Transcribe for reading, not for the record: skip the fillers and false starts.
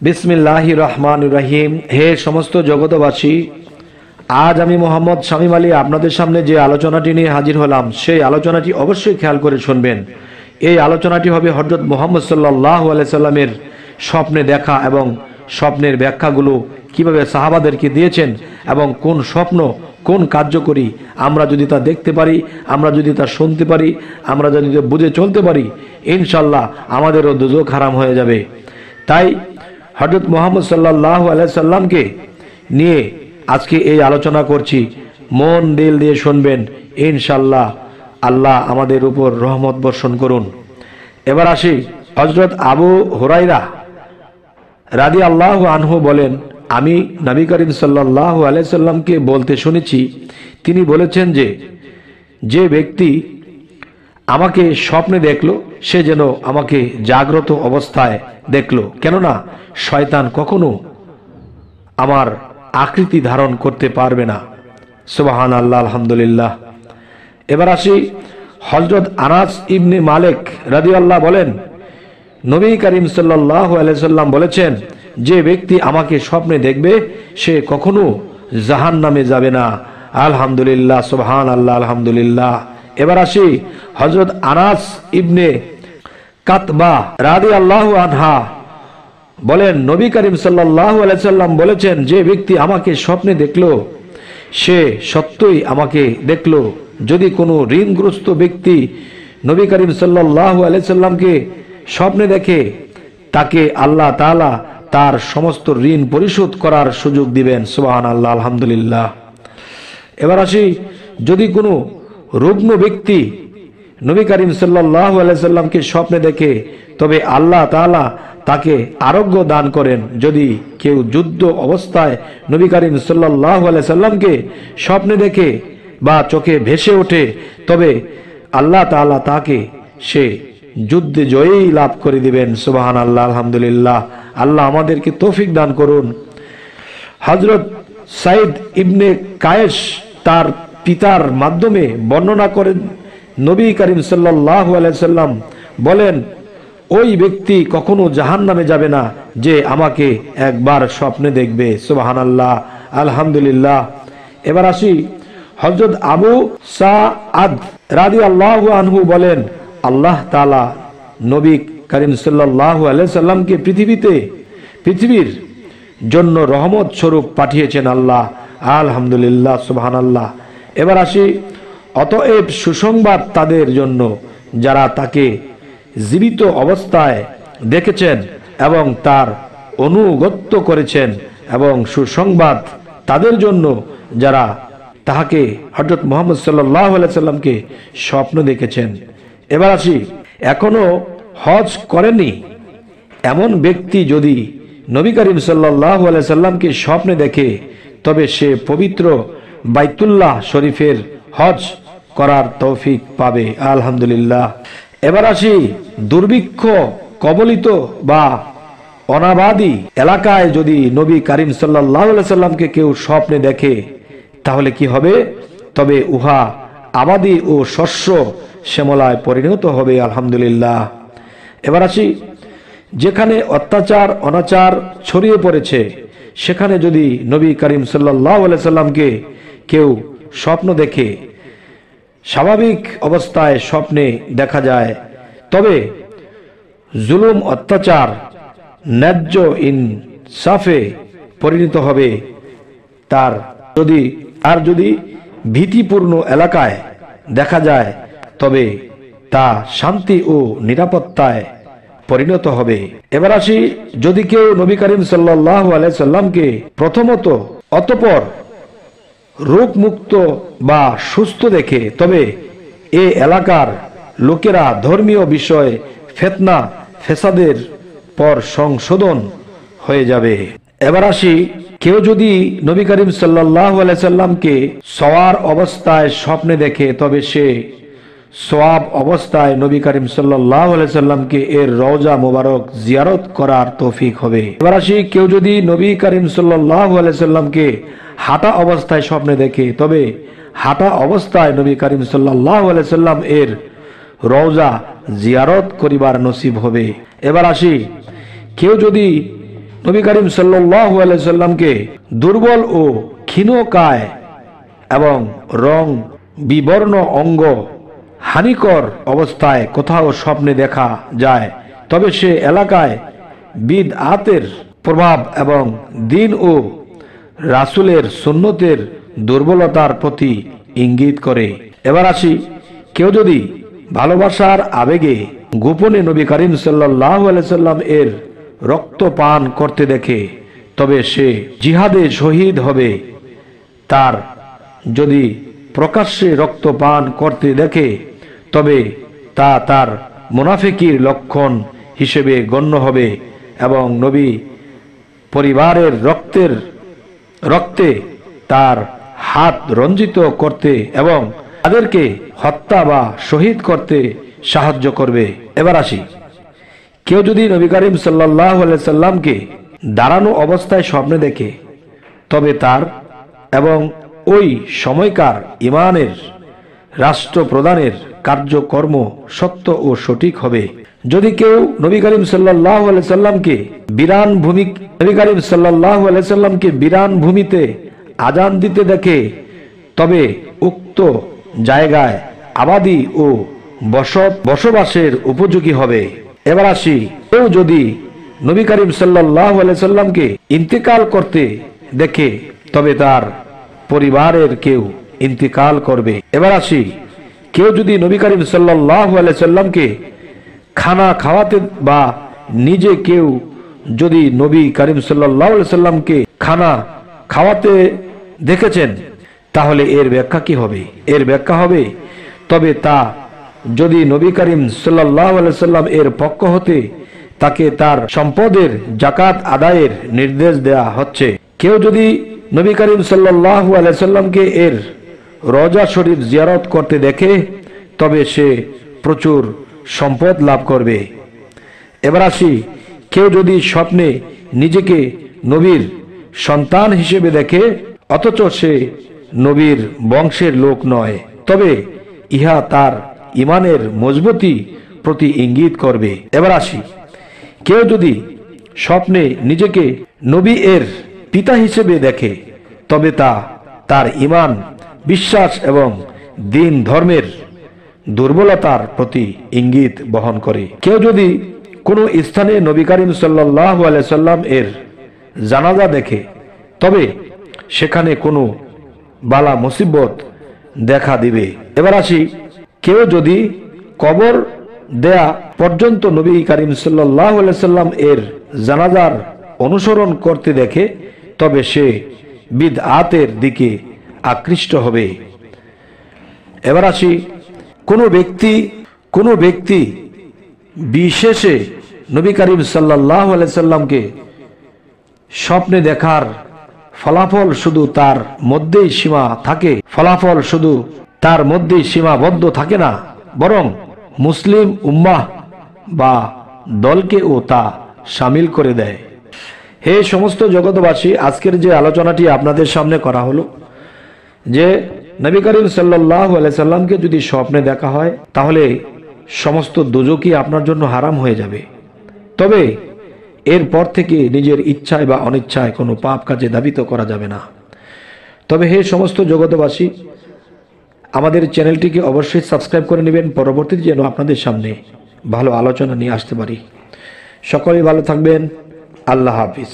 বিসমিল্লাহির রহমানির রহিম। হে সমস্ত জগতবাসী, আজ আমি মোহাম্মদ শামীম আলী আপনাদের সামনে যে আলোচনাটি নিয়ে হাজির হলাম, সেই আলোচনাটি অবশ্যই খেয়াল করে শুনবেন। এই আলোচনাটি হবে হযরত মুহাম্মদ সাল্লাল্লাহু আলাইহি সাল্লামের স্বপ্নে দেখা এবং স্বপ্নের ব্যাখ্যাগুলো কিভাবে সাহাবাদেরকে দিয়েছেন এবং কোন স্বপ্ন কোন কার্যকরী আমরা যদি তা দেখতে পারি, আমরা যদি তা শুনতে পারি, আমরা যদি বুঝে চলতে পারি, ইনশাল্লাহ আমাদেরও দুজক হারাম হয়ে যাবে। তাই হযরত মুহাম্মদ সাল্লাল্লাহু আলাইহি সাল্লামকে নিয়ে আজকে এই আলোচনা করছি। মন দিল দিয়ে শুনবেন, ইনশাল্লাহ আল্লাহ আমাদের উপর রহমত বর্ষণ করুন। এবার আসি, হযরত আবু হুরায়রা রাদিয়াল্লাহু আনহু বলেন, আমি নবী করিম সাল্লাল্লাহু আলাইহি সাল্লামকে বলতে শুনেছি, তিনি বলেছেন যে ব্যক্তি আমাকে স্বপ্নে দেখলো সে যেন আমাকে জাগ্রত অবস্থায় দেখলো, কেননা শয়তান কখনো আমার আকৃতি ধারণ করতে পারবে না। সুবহানাল্লাহ, আলহামদুলিল্লাহ। এবার আসি, হযরত আনাস ইবনে মালিক রাদিয়াল্লাহু বলেন, নবী করিম সাল্লাল্লাহু আলাইহি সাল্লাম বলেছেন, যে ব্যক্তি আমাকে স্বপ্নে দেখবে সে কখনো জাহান্নামে যাবে না। আলহামদুলিল্লাহ, সুবহানাল্লাহ, আলহামদুলিল্লাহ। এবার আসি, হযরত আনাস ইবনে কাতবা রাদিয়াল্লাহু আনহা বলেন, নবী করিম সাল্লাল্লাহু আলাইহি সাল্লাম বলেছেন, যে ব্যক্তি আমাকে স্বপ্নে দেখলো সে সত্যই আমাকে দেখলো। যদি কোনো ঋণগ্রস্ত ব্যক্তি নবী করিম সাল্লাল্লাহু আলাইহি সাল্লামকে স্বপ্নে দেখে, তাকে আল্লাহ তাআলা তার সমস্ত ঋণ পরিশোধ করার সুযোগ দিবেন। সুবহানাল্লাহ, আলহামদুলিল্লাহ। এবার আসি, যদি কোনো রুগ্ন ব্যক্তি নবী করিম সাল্লাল্লাহু আলাইহি সাল্লামকে স্বপ্নে দেখে, তবে আল্লাহ তাআলা তাকে আরোগ্য দান করেন। যদি কেউ যুদ্ধ অবস্থায় নবী করিম সাল্লাল্লাহু আলাইহি সাল্লামকে স্বপ্নে দেখে বা চোখে ভেসে ওঠে, তবে আল্লাহ তাআলা তাকে সে যুদ্ধে জয়ী লাভ করে দিবেন। সুবহানাল্লাহ, আলহামদুলিল্লাহ। আল্লাহ আমাদেরকে তৌফিক দান করুন। হযরত সাইদ ইবনে কায়েস তার পিতার মাধ্যমে বর্ণনা করেন, নবী করিম সাল্লাল্লাহু আলাইহি সাল্লাম বলেন, ওই ব্যক্তি কখনো জাহান্নামে যাবে না যে আমাকে একবার স্বপ্নে দেখবে। সুবহানাল্লাহ, আলহামদুলিল্লাহ। এবার আসি, হযরত আবু সাআদ রাদিয়াল্লাহু আনহু বলেন, আল্লাহ তাআলা নবী করিম সাল্লাল্লাহু আলাইহি সাল্লামকে পৃথিবীর জন্য রহমত স্বরূপ পাঠিয়েছেন আল্লাহ। আলহামদুলিল্লাহ, সুবহানাল্লাহ। এবার আসি, অতএব সুসংবাদ তাদের জন্য যারা তাকে জীবিত অবস্থায় দেখেছেন এবং তার অনুগত্য করেছেন, এবং সুসংবাদ তাদের জন্য যারা তাহাকে হযরত মুহাম্মদ সাল্লাল্লাহু আলাইহি সাল্লামকে স্বপ্ন দেখেছেন। এবার আসি, এখনো হজ করেনি এমন ব্যক্তি যদি নবী করিম সাল্লাল্লাহু আলাইহি সাল্লামকে স্বপ্নে দেখে, তবে সে পবিত্র বাইতুল্লাহ শরীফের হজ করার তৌফিক পাবে। আলহামদুলিল্লাহ। এবার আসি, দুর্ভিক্ষ কবলিত বা অনাবাদী এলাকায় যদি নবী করিম সাল্লাল্লাহু আলাইহি সাল্লামকে কেউ স্বপ্নে দেখে, তাহলে কি হবে? তবে উহা আবাদি ও শস্য শ্যামলায় পরিণত হবে। আলহামদুলিল্লাহ। এবার আসি, যেখানে অত্যাচার অনাচার ছড়িয়ে পড়েছে, সেখানে যদি নবী করিম সাল্লাল্লাহু আলাইহি সাল্লামকে কেউ স্বপ্ন দেখে, স্বাভাবিক অবস্থায় স্বপ্নে দেখা যায়, তবে জুলুম অত্যাচার ন্যায্য ইনসাফে পরিণত হবে। তার যদি ভীতিপূর্ণ এলাকায় দেখা যায়, তবে তা শান্তি ও নিরাপত্তায় পরিণত হবে। এবার আসি, যদি কেউ নবী করিম সাল্লাল্লাহু আলাইহি সাল্লামকে প্রথমত অতঃপর রোগমুক্ত বা সুস্থ দেখে, তবে এ এলাকার লোকেরা ধর্মীয় বিষয়ে ফিতনা ফেসাদের পর সংশোধন হয়ে যাবে। এবার আসি, কেউ যদি নবী করিম সাল্লাল্লাহু আলাইহি সাল্লামকে সওয়ার অবস্থায় স্বপ্নে দেখে, তবে সে সওয়াব অবস্থায় নবী করিম সাল্লাল্লাহু আলাইহি সাল্লামকে এর রওজা মোবারক জিয়ারত করার তৌফিক হবে। এবার আসি, কেউ যদি নবী করিম সাল্লাল্লাহু আলাইহি সাল্লামকে হাঁটা অবস্থায় স্বপ্নে দেখে, তবে হাঁটা অবস্থায় নবী করিম সাল্লাল্লাহু আলাইহি সাল্লাম এর রওজা জিয়ারত করিবার নসিব হবে। এবার আসি, কেউ যদি নবী করিম সাল্লাল্লাহু আলাইহি সাল্লামকে দুর্বল ও ক্ষীণকায় এবং রং বিবর্ণ অঙ্গ হানিকর অবস্থায় কোথাও স্বপ্নে দেখা যায়, তবে সে এলাকায় বিদআতের প্রভাব এবং দ্বীন ও রাসূলের সুন্নতের দুর্বলতার প্রতি ইঙ্গিত করে। এবার আসি, কেউ যদি ভালোবাসার আবেগে গোপনে নবী করিম সাল্লাল্লাহু আলাইহি সাল্লাম এর রক্ত পান করতে দেখে, তবে সে জিহাদে শহীদ হবে। তার যদি প্রকাশ্যে রক্ত পান করতে দেখে, তবে তা তার মুনাফিকির লক্ষণ হিসেবে গণ্য হবে এবং নবী পরিবারের রক্তে তার হাত রঞ্জিত করতে এবং তাদেরকে হত্যা বা শহীদ করতে সাহায্য করবে। এবার আসি, কেউ যদি নবী করিম সাল্লাল্লাহু আলাইহি সাল্লামকে দাঁড়ানো অবস্থায় স্বপ্নে দেখে, তবে তার এবং ওই সময়কার ইমানের রাষ্ট্র প্রদানের কার্যকর্ম সত্য ও সঠিক হবে। যদি কেউ নবী করিম সাল্লাল্লাহু আলাইহি সাল্লামকে বিরান ভূমিতে আজান দিতে দেখে, তবে উক্ত জায়গায় আবাদি ও বসবাসের উপযোগী হবে। এবার আসি, কেউ যদি নবী করিম সাল্লাল্লাহু আলাইহি সাল্লামকে ইন্তেকাল করতে দেখে, তবে তার পরিবারের কেউ ইন্তেকাল করবে। এবার আসি, কেউ যদি নবী করিম সাল্লাল্লাহু আলাইহি সাল্লামকে খানা খাওয়াতে বা নিজে কেউ যদি নবী করিম সাল্লাল্লাহু আলাইহি সাল্লামকে খানা খাওয়াতে দেখেছেন, তাহলে এর ব্যাখ্যা কি হবে? এর ব্যাখ্যা হবে, তবে তা যদি নবী করিম সাল্লাল্লাহু আলাইহি সাল্লাম এর পক্ষ হতে তাকে তার সম্পদের যাকাত আদায়ের নির্দেশ দেয়া হচ্ছে। কেউ যদি নবী করিম সাল্লাল্লাহু আলাইহি সাল্লামকে এর রওজা শরীফ জিয়ারত করতে দেখে, তবে সে প্রচুর সম্পদ লাভ করবে। এবার আসি, কেউ যদি স্বপ্নে নিজেকে নবীর সন্তান হিসেবে দেখে, অথচ সে নবীর বংশের লোক নয়, তবে ইহা তার ইমানের মজবুতি প্রতি ইঙ্গিত করবে। এবার আসি, কেউ যদি স্বপ্নে নিজেকে নবী এর পিতা হিসেবে দেখে, তবে তা তার ইমান, বিশ্বাস এবং দ্বীন ধর্মের দুর্বলতার প্রতি ইঙ্গিত বহন করে। কেউ যদি কোনো স্থানে নবী করিম সাল্লাল্লাহু আলাইহি সাল্লাম এর জানাজা দেখে, তবে সেখানে কোনো বালা মুসিবত দেখা দিবে। এবার আসি, কেউ যদি কবর দেয়া পর্যন্ত নবী করিম সাল্লাল্লাহু আলাইহি সাল্লাম এর জানাজার অনুসরণ করতে দেখে, তবে সে বিদআতের দিকে আকৃষ্ট হবে। এবার আসি, কোনো ব্যক্তি বিশেষে নবী করিম সাল্লাল্লাহু আলাইহি সাল্লামকে স্বপ্নে দেখার ফলাফল শুধু তার মধ্যেই সীমাবদ্ধ থাকে না, বরং মুসলিম উম্মাহ বা দলকেও তা শামিল করে দেয়। হে সমস্ত জগৎবাসী, আজকের যে আলোচনাটি আপনাদের সামনে করা হলো, যে নবী করিম সাল্লাল্লাহু আলাইহি সাল্লামকে যদি স্বপ্নে দেখা হয়, তাহলে সমস্ত দোজখই আপনার জন্য হারাম হয়ে যাবে। তবে এরপর থেকে নিজের ইচ্ছায় বা অনিচ্ছায় কোনো পাপ কাজে ধাবিত করা যাবে না। তবে হে সমস্ত জগৎবাসী, আমাদের চ্যানেলটিকে অবশ্যই সাবস্ক্রাইব করে নেবেন, পরবর্তীতে যেন আপনাদের সামনে ভালো আলোচনা নিয়ে আসতে পারি। সকলেই ভালো থাকবেন। আল্লাহ হাফিজ।